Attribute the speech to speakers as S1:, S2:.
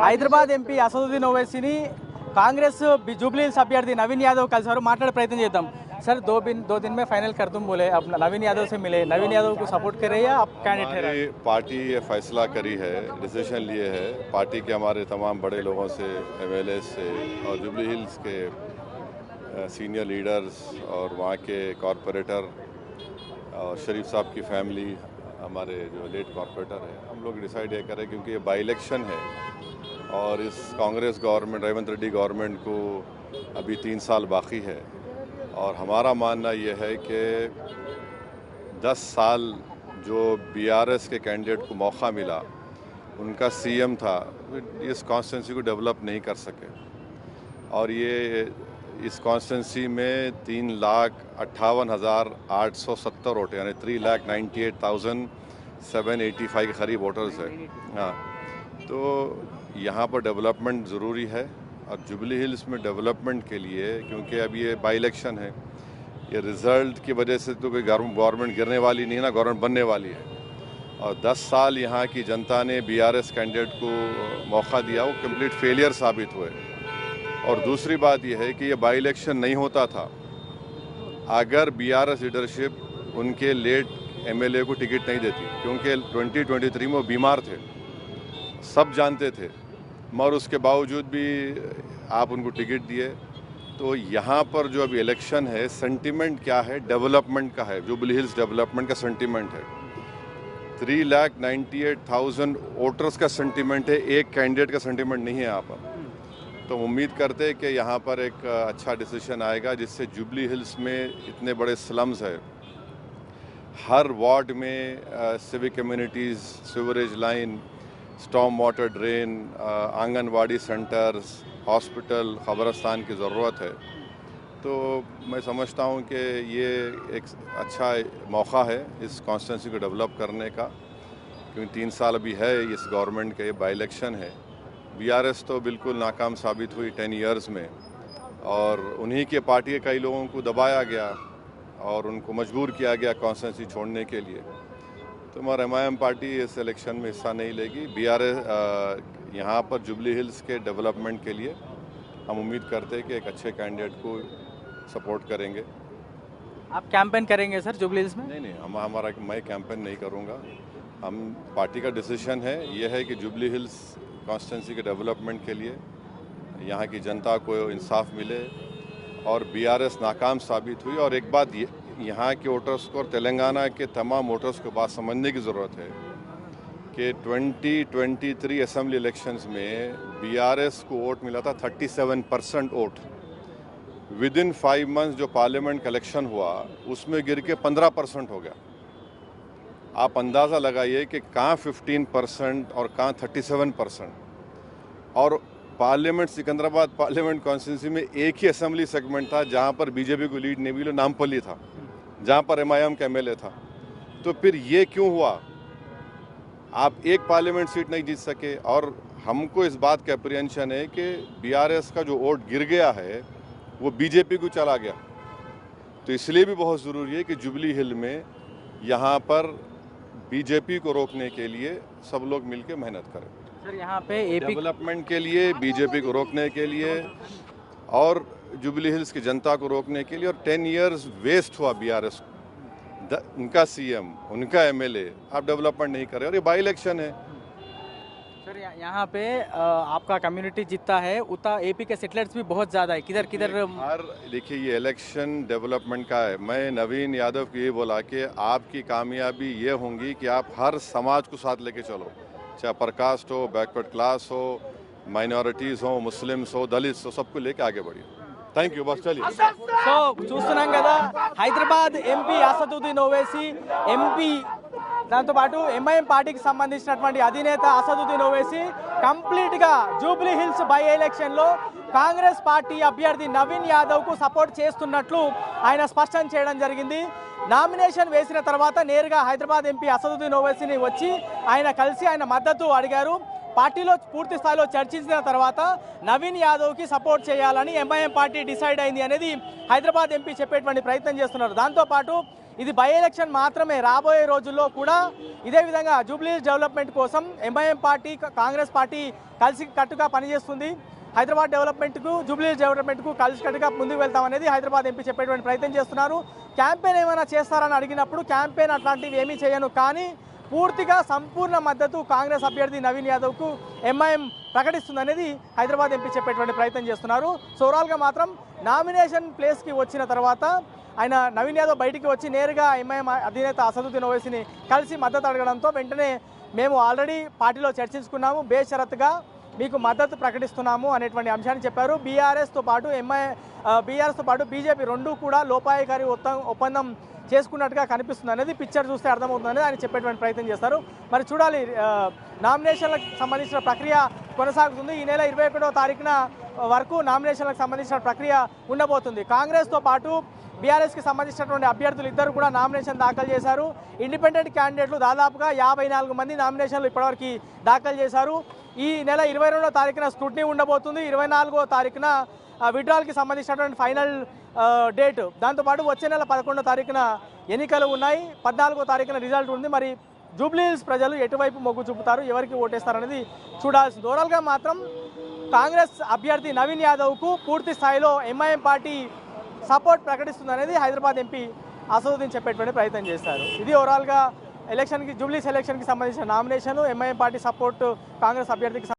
S1: Hyderabad MP Asaduddin ఓవైసీని Congress Jubilee Hills अभ्यर्थी नवीन यादव कल सर माట్లాడే प्रयत्न చేద్దాం सर दो दिन में फाइनल कर दूं बोले अब नवीन यादव से मिले नवीन यादव को सपोर्ट कर रहे हैं या आप कैंडिडेट है
S2: पार्टी ये फैसला करी है डिसीजन लिए है पार्टी के हमारे तमाम बड़े लोगों से एमएलए से और जुबली हिल्स के सीनियर लीडर्स और वहाँ के कॉरपोरेटर और शरीफ साहब की फैमिली हमारे जो लेट कॉरपोरेटर है हम लोग डिसाइड ये करें क्योंकि ये बाई इलेक्शन है और इस कांग्रेस गवर्नमेंट रेवंत रेड्डी गवर्नमेंट को अभी 3 साल बाकी है और हमारा मानना ये है कि 10 साल जो बीआरएस के कैंडिडेट को मौका मिला उनका सीएम था इस कॉन्स्टिट्यूंसी को डेवलप नहीं कर सके और ये इस कॉन्स्टिट्यूंसी में 3,58,870 वोट यानी 3,98,785 के करीब वोटर्स है। हाँ, तो यहाँ पर डेवलपमेंट ज़रूरी है और जुबली हिल्स में डेवलपमेंट के लिए क्योंकि अब ये बाई इलेक्शन है ये रिज़ल्ट की वजह से तो कोई गवर्नमेंट गिरने वाली नहीं ना गवर्नमेंट बनने वाली है और 10 साल यहाँ की जनता ने बीआरएस कैंडिडेट को मौका दिया वो कंप्लीट फेलियर साबित हुए और दूसरी बात यह है कि ये बाई इलेक्शन नहीं होता था अगर बीआरएस लीडरशिप उनके लेट एमएलए को टिकट नहीं देती क्योंकि 2023 में वो बीमार थे सब जानते थे मगर उसके बावजूद भी आप उनको टिकट दिए तो यहाँ पर जो अभी इलेक्शन है सेंटिमेंट क्या है डेवलपमेंट का है जुबली हिल्स डेवलपमेंट का सेंटिमेंट है 3,98,000 वोटर्स का सेंटिमेंट है एक कैंडिडेट का सेंटिमेंट नहीं है यहाँ पर तो उम्मीद करते हैं कि यहाँ पर एक अच्छा डिसीजन आएगा जिससे जुबली हिल्स में इतने बड़े स्लम्स है हर वार्ड में civic communities sewerage line storm water drain anganwadi centres hospital ख़बरस्तान की ज़रूरत है तो मैं समझता हूँ कि ये एक अच्छा मौका है इस कॉन्स्टिट्यूंसी को डेवलप करने का क्योंकि 3 साल अभी है इस गवर्नमेंट का ये बाई इलेक्शन है बीआरएस तो बिल्कुल नाकाम साबित हुई 10 इयर्स में और उन्हीं के पार्टी के कई लोगों को दबाया गया और उनको मजबूर किया गया कॉन्स्टिट्यूंसी छोड़ने के लिए तो हमारा एमआईएम पार्टी इस इलेक्शन में हिस्सा नहीं लेगी बीआरएस यहाँ पर जुबली हिल्स के डेवलपमेंट के लिए हम उम्मीद करते हैं कि एक अच्छे कैंडिडेट को सपोर्ट करेंगे।
S1: आप कैंपेन करेंगे सर जुबली हिल्स में?
S2: नहीं मैं कैंपेन नहीं करूँगा हम पार्टी का डिसीजन है यह है कि जुबली हिल्स कॉन्स्टिट्यूंसी के डेवलपमेंट के लिए यहाँ की जनता को इंसाफ मिले और बीआरएस नाकाम साबित हुई और एक बात यहाँ के वोटर्स को और तेलंगाना के तमाम वोटर्स को बात समझने की ज़रूरत है कि 2023 असेंबली इलेक्शंस में बीआरएस को वोट मिला था 37% वोट विद इन 5 मंथ्स जो पार्लियामेंट का इलेक्शन हुआ उसमें गिर के 15% हो गया। आप अंदाज़ा लगाइए कि कहाँ 15% और कहाँ 37% और पार्लियामेंट सिकंदराबाद पार्लियामेंट कॉन्स्टिट्यूंसी में एक ही असेंबली सेगमेंट था जहाँ पर बीजेपी को लीड नहीं मिली नामपल्ली था जहाँ पर एमआईएम का एमएलए था तो फिर ये क्यों हुआ आप एक पार्लियामेंट सीट नहीं जीत सके और हमको इस बात का अप्रीहेंशन है कि बीआरएस का जो वोट गिर गया है वो बीजेपी को चला गया तो इसलिए भी बहुत ज़रूरी है कि जुबली हिल में यहाँ पर बीजेपी को रोकने के लिए सब लोग मिलकर मेहनत करें
S1: सर यहाँ पे
S2: डेवलपमेंट के लिए बीजेपी को रोकने के लिए और जुबली हिल्स की जनता को रोकने के लिए और 10 इयर्स वेस्ट हुआ बीआरएस उनका सीएम उनका एमएलए आप डेवलपमेंट नहीं कर रहे और ये बाई इलेक्शन है
S1: सर यहाँ पे आपका कम्युनिटी जितना है उतना एपी के सेटलर्स भी बहुत ज़्यादा है किधर किधर
S2: हर देखिए ये इलेक्शन डेवलपमेंट का है मैं नवीन यादव को ये बोला कि आपकी कामयाबी ये होंगी कि आप हर समाज को साथ लेके चलो चाहे अपर कास्ट हो बैकवर्ड क्लास हो माइनॉरिटीज़ हो मुस्लिम्स हो दलित्स हो सबको लेके आगे बढ़िए थैंक यू बस चलिए
S1: సో చూస్తున్నాం కదా హైదరాబాద్ ఎంపీ అసదుద్దీన్ ఓవైసీ ఎంపీ దాంతోపాటు ఎంఐఎం పార్టీకి సంబంధించినటువంటి అధినేత అసదుద్దీన్ ఓవైసీ కంప్లీట్గా జూబ్లీ హిల్స్ బై ఎలక్షన్లో కాంగ్రెస్ పార్టీ అభ్యర్థి నవీన్ యాదవ్కు సపోర్ట్ చేస్తున్నట్లు ఆయన స్పష్టం చేయడం జరిగింది నామినేషన్ వేసిన తర్వాత నేరుగా హైదరాబాద్ ఎంపీ అసదుద్దీన్ ఓవైసీని వచ్చి ఆయన కలిసి ఆయన మద్దతు అడిగారు పార్టీలో పూర్తి స్థాయిలో చర్చించిన తర్వాత నవీన్ యాదవ్కి సపోర్ట్ చేయాలని ఎంఐఎం పార్టీ డిసైడ్ అయింది అనేది హైదరాబాద్ ఎంపీ చెప్పేటువంటి ప్రయత్నం చేస్తున్నారు దాంతోపాటు ఇది బై ఎలక్షన్ మాత్రమే. రాబోయే రోజుల్లో కూడా ఇదే విధంగా జూబ్లీహిల్స్ డెవలప్మెంట్ కోసం ఎంఐఎం పార్టీ కాంగ్రెస్ పార్టీ కలిసి కట్టుగా పనిచేస్తుంది. హైదరాబాద్ డెవలప్మెంట్కు జూబ్లీహిల్స్ డెవలప్మెంట్కు కలిసికట్టుగా ముందుకు వెళ్తామనేది హైదరాబాద్ ఎంపీ చెప్పేటువంటి ప్రయత్నం చేస్తున్నారు. క్యాంపెయిన్ ఏమైనా చేస్తారని అడిగినప్పుడు క్యాంపెయిన్ అట్లాంటివి ఏమీ చేయను, కానీ పూర్తిగా సంపూర్ణ మద్దతు కాంగ్రెస్ అభ్యర్థి నవీన్ యాదవ్కు ఎంఐఎం ప్రకటిస్తుందనేది హైదరాబాద్ ఎంపీ చెప్పేటువంటి ప్రయత్నం చేస్తున్నారు. సో ఓవరాల్గా మాత్రం నామినేషన్ ప్లేస్కి వచ్చిన తర్వాత ఆయన నవీన్ యాదవ్ బయటికి వచ్చి నేరుగా ఎంఐఎం అధినేత అసదుద్దీన్ ఓవైసీని కలిసి మద్దతు అడగడంతో వెంటనే మేము ఆల్రెడీ పార్టీలో చర్చించుకున్నాము, బేషరతుగా మీకు మద్దతు ప్రకటిస్తున్నాము అనేటువంటి అంశాన్ని చెప్పారు. బీఆర్ఎస్తో పాటు బీజేపీ రెండూ కూడా లోపాయకారి ఒప్పందం చేసుకున్నట్టుగా కనిపిస్తుంది అనేది పిక్చర్ చూస్తే అర్థమవుతుంది అనేది ఆయన చెప్పేటువంటి ప్రయత్నం చేస్తారు. మరి చూడాలి, నామినేషన్లకు సంబంధించిన ప్రక్రియ కొనసాగుతుంది. ఈ నెల 21వ తారీఖున వరకు నామినేషన్లకు సంబంధించిన ప్రక్రియ ఉండబోతుంది. కాంగ్రెస్తో పాటు బీఆర్ఎస్కి సంబంధించినటువంటి అభ్యర్థులు ఇద్దరు కూడా నామినేషన్ దాఖలు చేశారు. ఇండిపెండెంట్ క్యాండిడేట్లు దాదాపుగా 54 మంది నామినేషన్లు ఇప్పటివరకు దాఖలు చేశారు. ఈ నెల 22వ తారీఖున స్క్రూటినీ ఉండబోతుంది. 24వ తారీఖున విడ్రాల్కి సంబంధించినటువంటి ఫైనల్ డేట్. దాంతోపాటు వచ్చే నెల 11వ తారీఖున ఎన్నికలు ఉన్నాయి. 14వ తారీఖున రిజల్ట్ ఉంది. మరి జూబ్లీహిల్స్ ప్రజలు ఎటువైపు మొగ్గు చూపుతారు, ఎవరికి ఓటేస్తారనేది చూడాల్సింది. ఓవరాల్గా మాత్రం కాంగ్రెస్ అభ్యర్థి నవీన్ యాదవ్కు పూర్తి స్థాయిలో ఎంఐఎం పార్టీ సపోర్ట్ ప్రకటిస్తుందనేది హైదరాబాద్ ఎంపీ అసదుద్దీన్ చెప్పేటువంటి ప్రయత్నం చేశారు. ఇది ఓవరాల్గా జూబ్లీహిల్స్ ఎలక్షన్కి సంబంధించిన nomination, MIM party support Congress అభ్యర్థికి